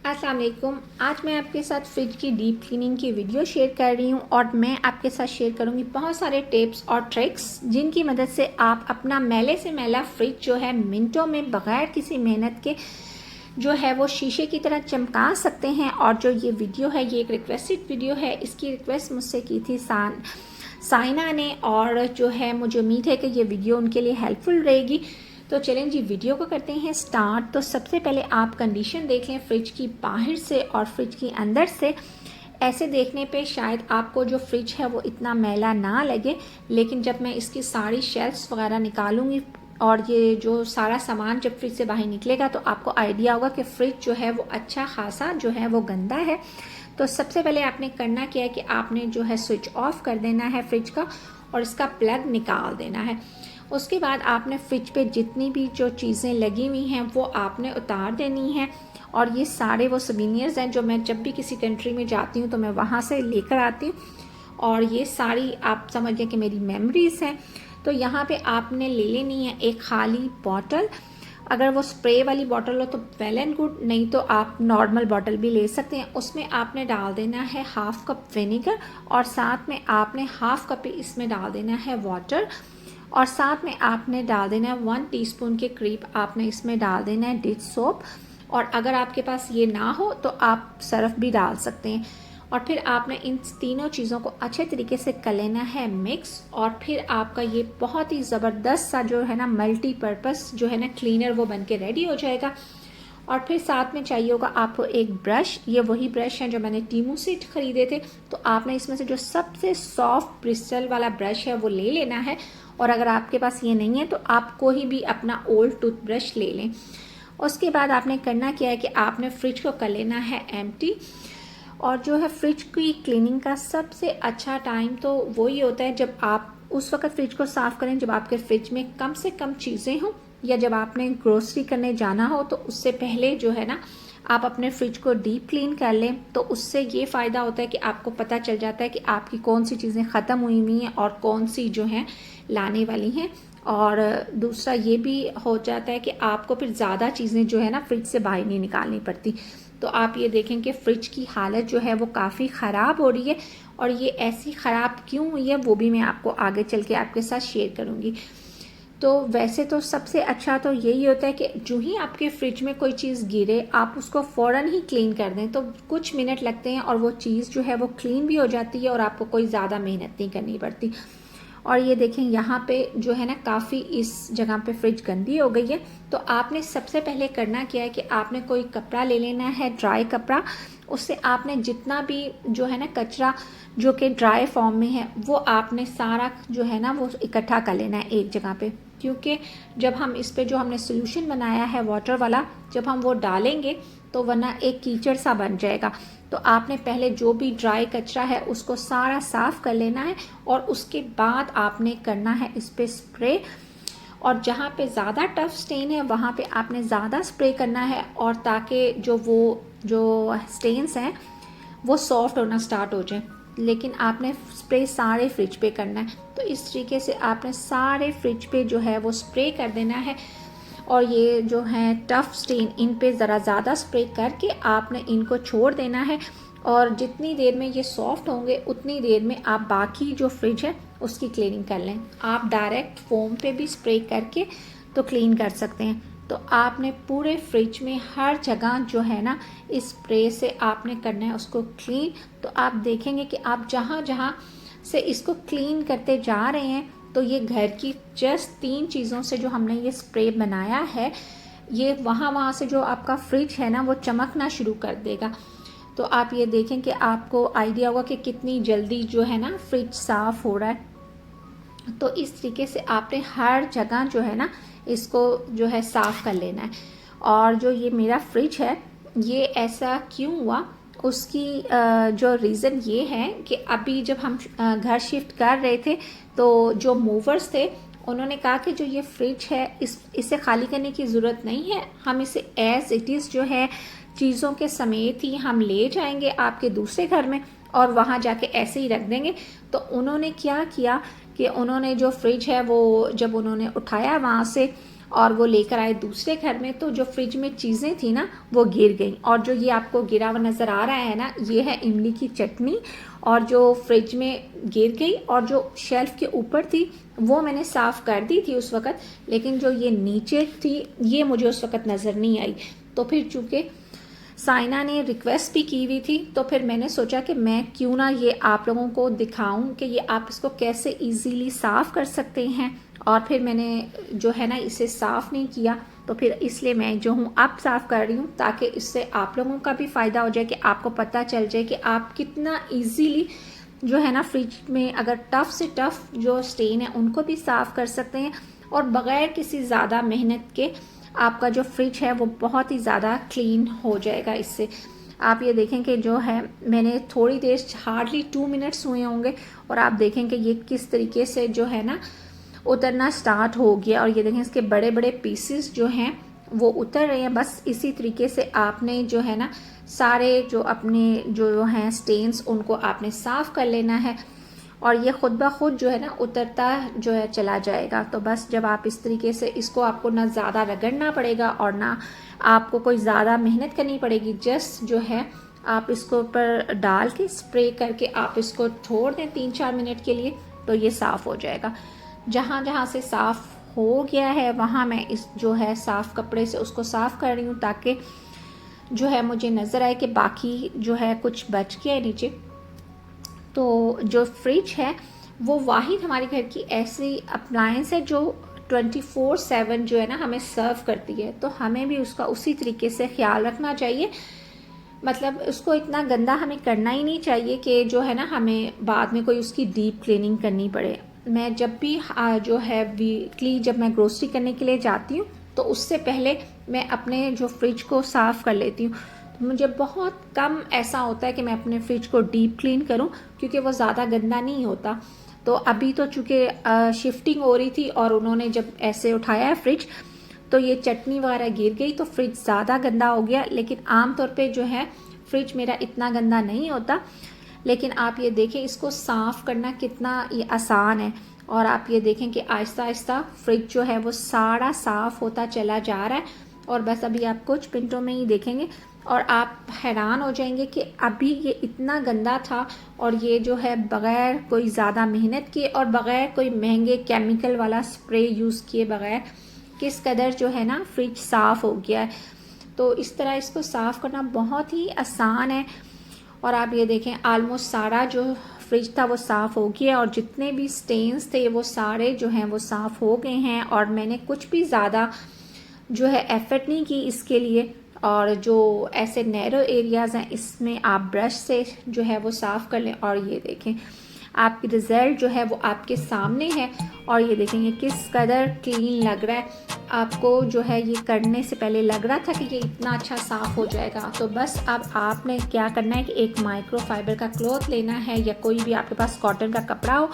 अस्सलाम वालेकुम। आज मैं आपके साथ फ्रिज की डीप क्लीनिंग की वीडियो शेयर कर रही हूँ और मैं आपके साथ शेयर करूँगी बहुत सारे टिप्स और ट्रिक्स जिनकी मदद से आप अपना मैले से मैला फ्रिज जो है मिनटों में बग़ैर किसी मेहनत के जो है वो शीशे की तरह चमका सकते हैं। और जो ये वीडियो है ये एक रिक्वेस्टेड वीडियो है। इसकी रिक्वेस्ट मुझसे की थी साइना ने और जो है मुझे उम्मीद है कि ये वीडियो उनके लिए हेल्पफुल रहेगी। तो चलें जी वीडियो को करते हैं स्टार्ट। तो सबसे पहले आप कंडीशन देख लें फ्रिज की बाहर से और फ्रिज की अंदर से। ऐसे देखने पे शायद आपको जो फ्रिज है वो इतना मैला ना लगे, लेकिन जब मैं इसकी सारी शेल्फ्स वगैरह निकालूंगी और ये जो सारा सामान जब फ्रिज से बाहर निकलेगा तो आपको आइडिया होगा कि फ्रिज जो है वो अच्छा खासा जो है वो गंदा है। तो सबसे पहले आपने करना क्या है कि आपने जो है स्विच ऑफ कर देना है फ्रिज का और इसका प्लग निकाल देना है। उसके बाद आपने फ्रिज पे जितनी भी जो चीज़ें लगी हुई हैं वो आपने उतार देनी है। और ये सारे वो सोवेनिर्स हैं जो मैं जब भी किसी कंट्री में जाती हूँ तो मैं वहाँ से लेकर आती हूँ और ये सारी आप समझिए कि मेरी मेमोरीज़ हैं। तो यहाँ पे आपने ले लेनी है एक खाली बॉटल। अगर वो स्प्रे वाली बॉटल हो तो वेल एंड गुड, नहीं तो आप नॉर्मल बॉटल भी ले सकते हैं। उसमें आपने डाल देना है हाफ कप विनेगर और साथ में आपने हाफ कप इसमें डाल देना है वाटर और साथ में आपने डाल देना है 1 टीस्पून के करीब आपने इसमें डाल देना है डिश सोप। और अगर आपके पास ये ना हो तो आप सर्फ भी डाल सकते हैं। और फिर आपने इन तीनों चीज़ों को अच्छे तरीके से कर लेना है मिक्स। और फिर आपका ये बहुत ही ज़बरदस्त सा जो है ना मल्टीपर्पज़ जो है ना क्लीनर वो बन के रेडी हो जाएगा। और फिर साथ में चाहिए होगा आपको एक ब्रश। ये वही ब्रश हैं जो मैंने टीमू से खरीदे थे। तो आपने इसमें से जो सबसे सॉफ्ट ब्रिस्टल वाला ब्रश है वो ले लेना है। और अगर आपके पास ये नहीं है तो आप कोई भी अपना ओल्ड टूथब्रश ले लें। उसके बाद आपने करना क्या है कि आपने फ्रिज को कर लेना है एम्प्टी। और जो है फ्रिज की क्लीनिंग का सबसे अच्छा टाइम तो वही होता है जब आप उस वक्त फ्रिज को साफ़ करें जब आपके फ्रिज में कम से कम चीज़ें हों या जब आपने ग्रोसरी करने जाना हो। तो उससे पहले जो है ना आप अपने फ्रिज को डीप क्लीन कर लें। तो उससे ये फ़ायदा होता है कि आपको पता चल जाता है कि आपकी कौन सी चीज़ें ख़त्म हुई हुई हैं और कौन सी जो हैं लाने वाली हैं। और दूसरा ये भी हो जाता है कि आपको फिर ज़्यादा चीज़ें जो है ना फ्रिज से बाहर नहीं निकालनी पड़ती। तो आप ये देखें कि फ्रिज की हालत जो है वो काफ़ी ख़राब हो रही है और ये ऐसी ख़राब क्यों हुई है वो भी मैं आपको आगे चल के आपके साथ शेयर करूँगी। तो वैसे तो सबसे अच्छा तो यही होता है कि जो ही आपके फ्रिज में कोई चीज़ गिरे आप उसको फ़ौरन ही क्लीन कर दें। तो कुछ मिनट लगते हैं और वो चीज़ जो है वो क्लीन भी हो जाती है और आपको कोई ज़्यादा मेहनत नहीं करनी पड़ती। और ये देखें यहाँ पे जो है ना काफ़ी इस जगह पे फ्रिज गंदी हो गई है। तो आपने सबसे पहले करना क्या है कि आपने कोई कपड़ा ले लेना है, ड्राई कपड़ा। उससे आपने जितना भी जो है ना कचरा जो कि ड्राई फॉर्म में है वो आपने सारा जो है ना वो इकट्ठा कर लेना है एक जगह पे। क्योंकि जब हम इस पे जो हमने सोल्यूशन बनाया है वाटर वाला जब हम वो डालेंगे तो वरना एक कीचड़ सा बन जाएगा। तो आपने पहले जो भी ड्राई कचरा है उसको सारा साफ़ कर लेना है और उसके बाद आपने करना है इस पर स्प्रे। और जहाँ पे ज़्यादा टफ स्टेन है वहाँ पे आपने ज़्यादा स्प्रे करना है और ताकि जो स्टेन्स हैं वो सॉफ्ट होना स्टार्ट हो जाए। लेकिन आपने स्प्रे सारे फ्रिज पे करना है। तो इस तरीके से आपने सारे फ्रिज पे जो है वो स्प्रे कर देना है। और ये जो है टफ़ स्टेन इन पे ज़रा ज़्यादा स्प्रे करके आपने इनको छोड़ देना है। और जितनी देर में ये सॉफ्ट होंगे उतनी देर में आप बाकी जो फ्रिज है उसकी क्लीनिंग कर लें। आप डायरेक्ट फोम पे भी स्प्रे करके तो क्लीन कर सकते हैं। तो आपने पूरे फ्रिज में हर जगह जो है ना इस स्प्रे से आपने करना है उसको क्लीन। तो आप देखेंगे कि आप जहाँ जहाँ से इसको क्लीन करते जा रहे हैं तो ये घर की जस्ट 3 चीज़ों से जो हमने ये स्प्रे बनाया है ये वहाँ से जो आपका फ्रिज है ना वो चमकना शुरू कर देगा। तो आप ये देखें कि आपको आइडिया होगा कि कितनी जल्दी जो है ना फ्रिज साफ़ हो रहा है। तो इस तरीके से आपने हर जगह जो है ना इसको जो है साफ़ कर लेना है। और जो ये मेरा फ्रिज है ये ऐसा क्यों हुआ उसकी जो रीज़न ये है कि अभी जब हम घर शिफ्ट कर रहे थे तो जो मूवर्स थे उन्होंने कहा कि जो ये फ्रिज है इसे खाली करने की ज़रूरत नहीं है, हम इसे एज़ इट इज़ जो है चीज़ों के समेत ही हम ले जाएंगे आपके दूसरे घर में और वहाँ जाके ऐसे ही रख देंगे। तो उन्होंने क्या किया कि उन्होंने जो फ्रिज है वो जब उन्होंने उठाया वहाँ से और वो लेकर आए दूसरे घर में, तो जो फ्रिज में चीज़ें थी ना वो गिर गई। और जो ये आपको गिरा हुआ नज़र आ रहा है ना, ये है इमली की चटनी, और जो फ्रिज में गिर गई और जो शेल्फ के ऊपर थी वो मैंने साफ़ कर दी थी उस वक़्त, लेकिन जो ये नीचे थी ये मुझे उस वक़्त नज़र नहीं आई। तो फिर चूँकि साइना ने रिक्वेस्ट भी की हुई थी, तो फिर मैंने सोचा कि मैं क्यों ना ये आप लोगों को दिखाऊं कि ये आप इसको कैसे इजीली साफ़ कर सकते हैं। और फिर मैंने जो है ना इसे साफ़ नहीं किया, तो फिर इसलिए मैं जो हूँ अब साफ़ कर रही हूँ, ताकि इससे आप लोगों का भी फ़ायदा हो जाए कि आपको पता चल जाए कि आप कितना ईजीली जो है ना फ्रिज में अगर टफ़ से टफ़ जो स्टेन है उनको भी साफ़ कर सकते हैं, और बग़ैर किसी ज़्यादा मेहनत के आपका जो फ्रिज है वो बहुत ही ज़्यादा क्लीन हो जाएगा इससे। आप ये देखें कि जो है मैंने थोड़ी देर, हार्डली 2 मिनट्स हुए होंगे, और आप देखें कि ये किस तरीके से जो है ना उतरना स्टार्ट हो गया। और ये देखें इसके बड़े बड़े पीसेस जो हैं वो उतर रहे हैं। बस इसी तरीके से आपने जो है ना सारे जो अपने जो हैं स्टेन्स उनको आपने साफ़ कर लेना है, और ये खुद ब खुद जो है ना उतरता जो है चला जाएगा। तो बस जब आप इस तरीके से इसको, आपको ना ज़्यादा रगड़ना पड़ेगा और ना आपको कोई ज़्यादा मेहनत करनी पड़ेगी, जस्ट जो है आप इसको ऊपर डाल के स्प्रे करके आप इसको छोड़ दें 3-4 मिनट के लिए, तो ये साफ़ हो जाएगा। जहाँ जहाँ से साफ़ हो गया है वहाँ मैं इस जो है साफ़ कपड़े से उसको साफ़ कर रही हूँ, ताकि जो है मुझे नज़र आए कि बाकी जो है कुछ बच गया है नीचे। तो जो फ्रिज है वो वाहिद हमारे घर की ऐसी अप्लायंस है जो 24/7 जो है ना हमें सर्व करती है, तो हमें भी उसका उसी तरीके से ख्याल रखना चाहिए। मतलब उसको इतना गंदा हमें करना ही नहीं चाहिए कि जो है ना हमें बाद में कोई उसकी डीप क्लीनिंग करनी पड़े। मैं जब भी जो है वीकली जब मैं ग्रोसरी करने के लिए जाती हूँ, तो उससे पहले मैं अपने जो फ्रिज को साफ़ कर लेती हूँ। मुझे बहुत कम ऐसा होता है कि मैं अपने फ्रिज को डीप क्लीन करूं, क्योंकि वो ज़्यादा गंदा नहीं होता। तो अभी तो चूँकि शिफ्टिंग हो रही थी और उन्होंने जब ऐसे उठाया है फ्रिज, तो ये चटनी वगैरह गिर गई तो फ्रिज ज़्यादा गंदा हो गया। लेकिन आम तौर पे जो है फ्रिज मेरा इतना गंदा नहीं होता। लेकिन आप ये देखें इसको साफ़ करना कितना ये आसान है, और आप ये देखें कि आहिस्ता आहिस्ता फ्रिज जो है वो सारा साफ़ होता चला जा रहा है। और बस अभी आप कुछ मिनटों में ही देखेंगे और आप हैरान हो जाएंगे कि अभी ये इतना गंदा था, और ये जो है बग़ैर कोई ज़्यादा मेहनत किए और बग़ैर कोई महंगे केमिकल वाला स्प्रे यूज़ किए बग़ैर किस कदर जो है ना फ्रिज साफ़ हो गया है। तो इस तरह इसको साफ़ करना बहुत ही आसान है। और आप ये देखें आलमोस्ट सारा जो फ्रिज था वो साफ़ हो गया, और जितने भी स्टेन्स थे वो सारे जो हैं वो साफ़ हो गए हैं। और मैंने कुछ भी ज़्यादा जो है एफर्ट नहीं की इसके लिए। और जो ऐसे नैरो एरियाज़ हैं इसमें आप ब्रश से जो है वो साफ़ कर लें। और ये देखें आपकी रिज़ल्ट जो है वो आपके सामने है, और ये देखें ये किस कदर क्लीन लग रहा है। आपको जो है ये करने से पहले लग रहा था कि ये इतना अच्छा साफ़ हो जाएगा। तो बस अब आपने क्या करना है कि एक माइक्रो फाइबर का क्लॉथ लेना है, या कोई भी आपके पास कॉटन का कपड़ा हो,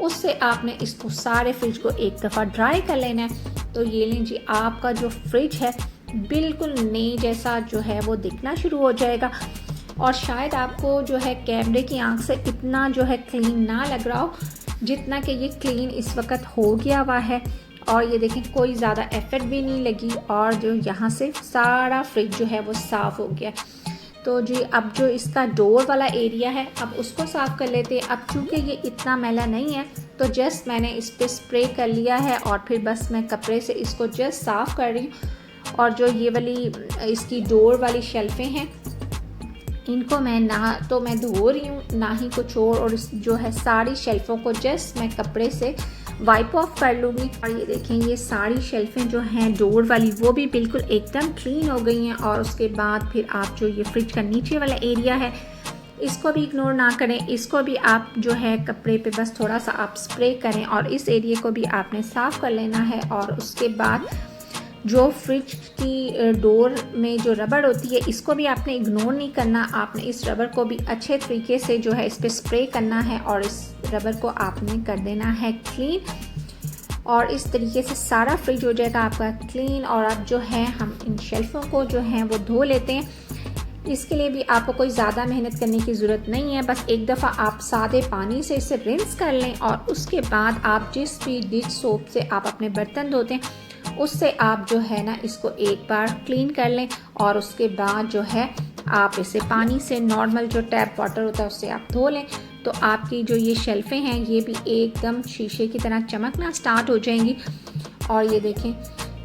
उससे आपने इसको सारे फ्रिज को एक दफ़ा ड्राई कर लेना है। तो ये लीजिए आपका जो फ्रिज है बिल्कुल नई जैसा जो है वो दिखना शुरू हो जाएगा। और शायद आपको जो है कैमरे की आंख से इतना जो है क्लीन ना लग रहा हो जितना कि ये क्लीन इस वक्त हो गया हुआ है। और ये देखें कोई ज़्यादा एफर्ट भी नहीं लगी, और जो यहाँ से सारा फ्रिज जो है वो साफ़ हो गया। तो जी अब जो इसका डोर वाला एरिया है अब उसको साफ़ कर लेते हैं। अब चूँकि ये इतना मैला नहीं है तो जस्ट मैंने इस पर स्प्रे कर लिया है, और फिर बस मैं कपड़े से इसको जस्ट साफ़ कर रही हूँ। और जो ये वाली इसकी डोर वाली शेल्फ़ें हैं इनको मैं ना तो मैं धो रही हूँ ना ही कुछ और इस जो है सारी शेल्फ़ों को जस्ट मैं कपड़े से वाइप ऑफ कर लूँगी। और ये देखें ये सारी शेल्फ़ें जो हैं डोर वाली वो भी बिल्कुल एकदम क्लीन हो गई हैं। और उसके बाद फिर आप जो ये फ्रिज का नीचे वाला एरिया है इसको भी इग्नोर ना करें, इसको भी आप जो है कपड़े पे बस थोड़ा सा आप स्प्रे करें, और इस एरिया को भी आपने साफ़ कर लेना है। और उसके बाद जो फ्रिज की डोर में जो रबड़ होती है इसको भी आपने इग्नोर नहीं करना, आपने इस रबड़ को भी अच्छे तरीके से जो है इस पर स्प्रे करना है, और इस रबड़ को आपने कर देना है क्लीन। और इस तरीके से सारा फ्रिज हो जाएगा आपका क्लीन। और अब जो है हम इन शेल्फ़ों को जो है वो धो लेते हैं। इसके लिए भी आपको कोई ज़्यादा मेहनत करने की ज़रूरत नहीं है, बस एक दफ़ा आप सादे पानी से इसे रिंस कर लें, और उसके बाद आप जिस भी डिश सोप से आप अपने बर्तन धोते हैं उससे आप जो है ना इसको एक बार क्लीन कर लें और उसके बाद जो है आप इसे पानी से, नॉर्मल जो टैप वाटर होता है उससे आप धो लें। तो आपकी जो ये शेल्फ़ें हैं ये भी एकदम शीशे की तरह चमकना स्टार्ट हो जाएंगी। और ये देखें,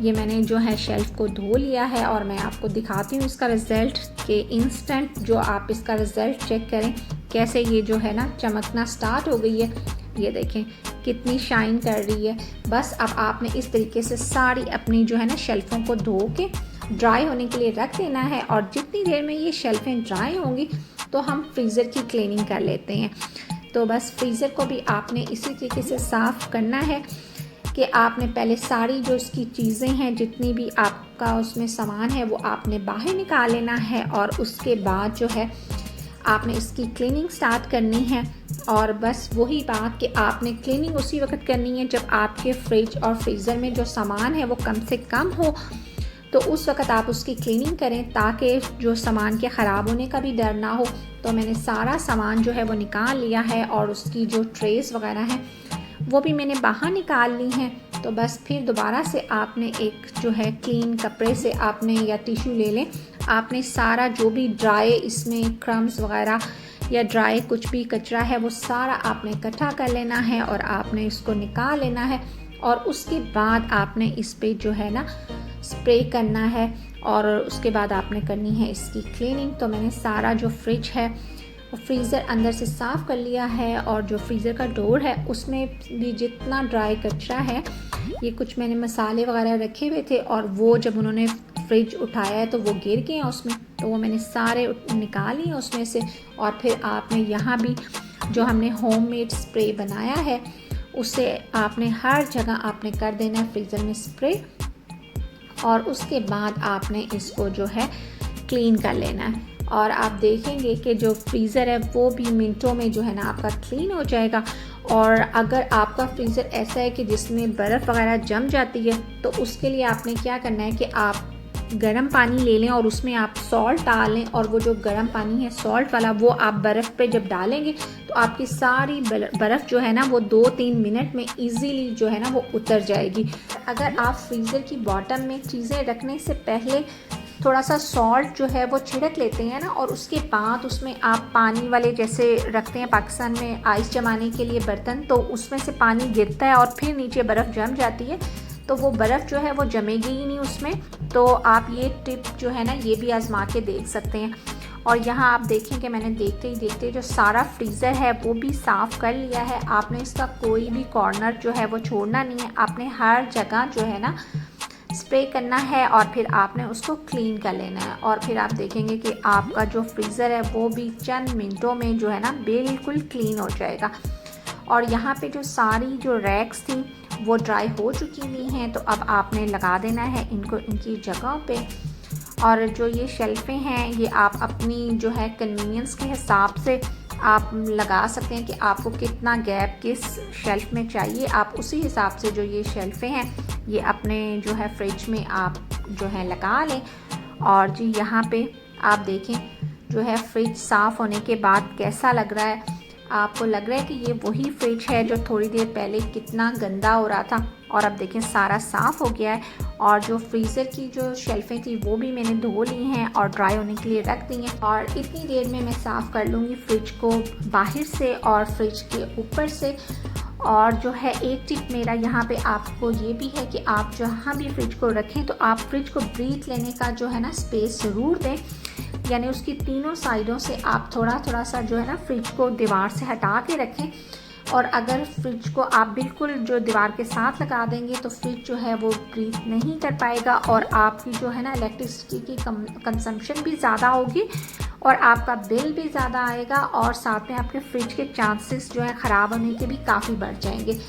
ये मैंने जो है शेल्फ़ को धो लिया है और मैं आपको दिखाती हूँ इसका रिज़ल्ट कि इंस्टेंट जो आप इसका रिज़ल्ट चेक करें कैसे ये जो है ना चमकना स्टार्ट हो गई है। ये देखें कितनी शाइन कर रही है। बस अब आपने इस तरीके से सारी अपनी जो है ना शेल्फ़ों को धो के ड्राई होने के लिए रख देना है और जितनी देर में ये शेल्फ़ें ड्राई होंगी तो हम फ्रीज़र की क्लीनिंग कर लेते हैं। तो बस फ्रीज़र को भी आपने इसी तरीके से साफ़ करना है कि आपने पहले सारी जो इसकी चीज़ें हैं, जितनी भी आपका उसमें सामान है वो आपने बाहर निकाल लेना है और उसके बाद जो है आपने इसकी क्लीनिंग स्टार्ट करनी है। और बस वही बात कि आपने क्लीनिंग उसी वक्त करनी है जब आपके फ्रिज और फ्रीज़र में जो सामान है वो कम से कम हो, तो उस वक्त आप उसकी क्लीनिंग करें ताकि जो सामान के ख़राब होने का भी डर ना हो। तो मैंने सारा सामान जो है वो निकाल लिया है और उसकी जो ट्रेस वगैरह हैं वो भी मैंने बाहर निकाल ली हैं। तो बस फिर दोबारा से आपने एक जो है क्लीन कपड़े से आपने या टिश्यू ले लें, आपने सारा जो भी ड्राई इसमें क्रम्स वगैरह या ड्राई कुछ भी कचरा है वो सारा आपने इकट्ठा कर लेना है और आपने इसको निकाल लेना है। और उसके बाद आपने इस पे जो है ना स्प्रे करना है और उसके बाद आपने करनी है इसकी क्लीनिंग। तो मैंने सारा जो फ्रिज है फ्रीज़र अंदर से साफ़ कर लिया है और जो फ्रीज़र का डोर है उसमें भी जितना ड्राई कचरा है, ये कुछ मैंने मसाले वगैरह रखे हुए थे और वो जब उन्होंने फ्रिज उठाया है तो वो गिर गए हैं उसमें, तो वो मैंने सारे निकाल लिए उसमें से। और फिर आपने यहाँ भी जो हमने होममेड स्प्रे बनाया है उससे आपने हर जगह आपने कर देना है फ्रीज़र में स्प्रे और उसके बाद आपने इसको जो है क्लीन कर लेना है। और आप देखेंगे कि जो फ्रीज़र है वो भी मिनटों में जो है ना आपका क्लीन हो जाएगा। और अगर आपका फ्रीज़र ऐसा है कि जिसमें बर्फ़ वगैरह जम जाती है तो उसके लिए आपने क्या करना है कि आप गर्म पानी ले लें और उसमें आप सॉल्ट डाल लें और वो जो गर्म पानी है सॉल्ट वाला वो आप बर्फ़ पे जब डालेंगे तो आपकी सारी बर्फ़ जो है ना वो 2-3 मिनट में इजीली जो है ना वो उतर जाएगी। अगर आप फ्रीज़र की बॉटम में चीज़ें रखने से पहले थोड़ा सा सॉल्ट जो है वो छिड़क लेते हैं ना और उसके बाद उसमें आप पानी वाले जैसे रखते हैं पाकिस्तान में आइस जमाने के लिए बर्तन, तो उसमें से पानी गिरता है और फिर नीचे बर्फ़ जम जाती है तो वो बर्फ़ जो है वो जमेगी ही नहीं उसमें। तो आप ये टिप जो है ना ये भी आजमा के देख सकते हैं। और यहाँ आप देखें कि मैंने देखते ही देखते जो सारा फ्रीज़र है वो भी साफ़ कर लिया है। आपने इसका कोई भी कॉर्नर जो है वो छोड़ना नहीं है, आपने हर जगह जो है ना स्प्रे करना है और फिर आपने उसको क्लीन कर लेना है। और फिर आप देखेंगे कि आपका जो फ्रीज़र है वो भी चंद मिनटों में जो है ना बिल्कुल क्लीन हो जाएगा। और यहाँ पे जो सारी जो रैक्स थी वो ड्राई हो चुकी हुई हैं, तो अब आपने लगा देना है इनको इनकी जगह पे। और जो ये शेल्फ़ें हैं ये आप अपनी जो है कन्वीनियंस के हिसाब से आप लगा सकते हैं कि आपको कितना गैप किस शेल्फ़ में चाहिए, आप उसी हिसाब से जो ये शेल्फ़ें हैं ये अपने जो है फ्रिज में आप जो है लगा लें। और जी यहाँ पे आप देखें जो है फ्रिज साफ़ होने के बाद कैसा लग रहा है। आपको लग रहा है कि ये वही फ्रिज है जो थोड़ी देर पहले कितना गंदा हो रहा था, और अब देखें सारा साफ़ हो गया है। और जो फ्रीज़र की जो शेल्फ़ें थी वो भी मैंने धो ली हैं और ड्राई होने के लिए रख दी हैं। और इतनी देर में मैं साफ़ कर लूँगी फ्रिज को बाहर से और फ्रिज के ऊपर से। और जो है एक टिप मेरा यहाँ पे आपको ये भी है कि आप जहाँ भी फ्रिज को रखें तो आप फ्रिज को ब्रीथ लेने का जो है ना स्पेस ज़रूर दें, यानी उसकी तीनों साइडों से आप थोड़ा थोड़ा सा जो है ना फ्रिज को दीवार से हटा के रखें। और अगर फ्रिज को आप बिल्कुल जो दीवार के साथ लगा देंगे तो फ्रिज जो है वो ब्रीथ नहीं कर पाएगा और आपकी जो है ना इलेक्ट्रिसिटी की कंजम्पशन भी ज़्यादा होगी और आपका बिल भी ज़्यादा आएगा और साथ में आपके फ्रिज के चांसेस जो है ख़राब होने के भी काफ़ी बढ़ जाएंगे।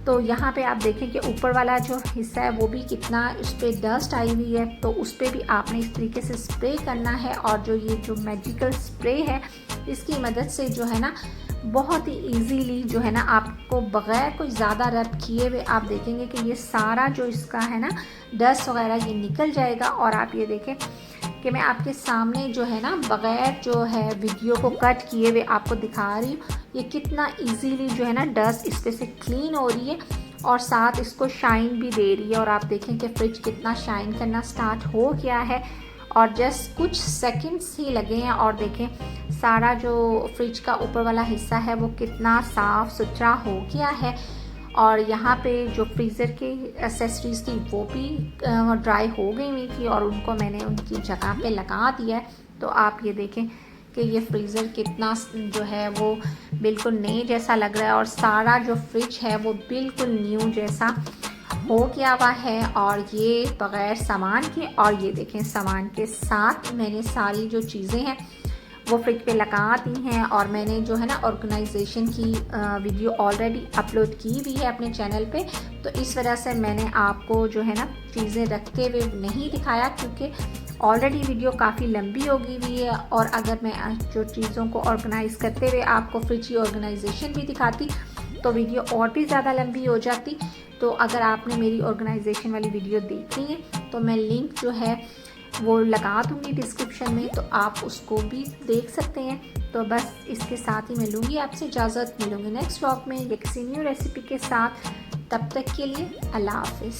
तो यहाँ पे आप देखें कि ऊपर वाला जो हिस्सा है वो भी कितना उस पर डस्ट आई हुई है, तो उस पर भी आपने इस तरीके से स्प्रे करना है। और जो ये जो मैजिकल स्प्रे है इसकी मदद से जो है ना बहुत ही इजीली जो है ना आपको बग़ैर कोई ज़्यादा रब किए हुए आप देखेंगे कि ये सारा जो इसका है ना डस्ट वगैरह ये निकल जाएगा। और आप ये देखें कि मैं आपके सामने जो है ना बग़ैर जो है वीडियो को कट किए हुए आपको दिखा रही हूँ ये कितना इजीली जो है ना डस्ट इस पे से क्लीन हो रही है। और साथ इसको शाइन भी दे रही है। और आप देखें कि फ्रिज कितना शाइन करना स्टार्ट हो गया है और जस्ट कुछ सेकंड्स ही लगे हैं। और देखें सारा जो फ्रिज का ऊपर वाला हिस्सा है वो कितना साफ़ सुथरा हो गया है। और यहाँ पे जो फ्रीज़र की एसेसरीज़ थी वो भी ड्राई हो गई हुई थी और उनको मैंने उनकी जगह पे लगा दिया है। तो आप ये देखें कि ये फ्रीज़र कितना जो है वो बिल्कुल नए जैसा लग रहा है और सारा जो फ्रिज है वो बिल्कुल न्यू जैसा हो गया हुआ है। और ये बग़ैर सामान के, और ये देखें सामान के साथ मैंने सारी जो चीज़ें हैं वो फ्रिज पे लगा दी हैं। और मैंने जो है ना ऑर्गेनाइजेशन की वीडियो ऑलरेडी अपलोड की हुई है अपने चैनल पे, तो इस वजह से मैंने आपको जो है ना चीज़ें रखते हुए नहीं दिखाया, क्योंकि ऑलरेडी वीडियो काफ़ी लंबी हो गई हुई है। और अगर मैं जो चीज़ों को ऑर्गेनाइज़ करते हुए आपको फ्रिज की ऑर्गेनाइजेशन भी दिखाती तो वीडियो और भी ज़्यादा लंबी हो जाती। तो अगर आपने मेरी ऑर्गेनाइजेशन वाली वीडियो देखनी है तो मैं लिंक जो है वो लगा दूँगी डिस्क्रिप्शन में, तो आप उसको भी देख सकते हैं। तो बस इसके साथ ही मैं लूँगी आपसे इजाज़त, मिलूँगी नेक्स्ट व्लॉग में या किसी न्यू रेसिपी के साथ। तब तक के लिए अल्लाह हाफ़िज़।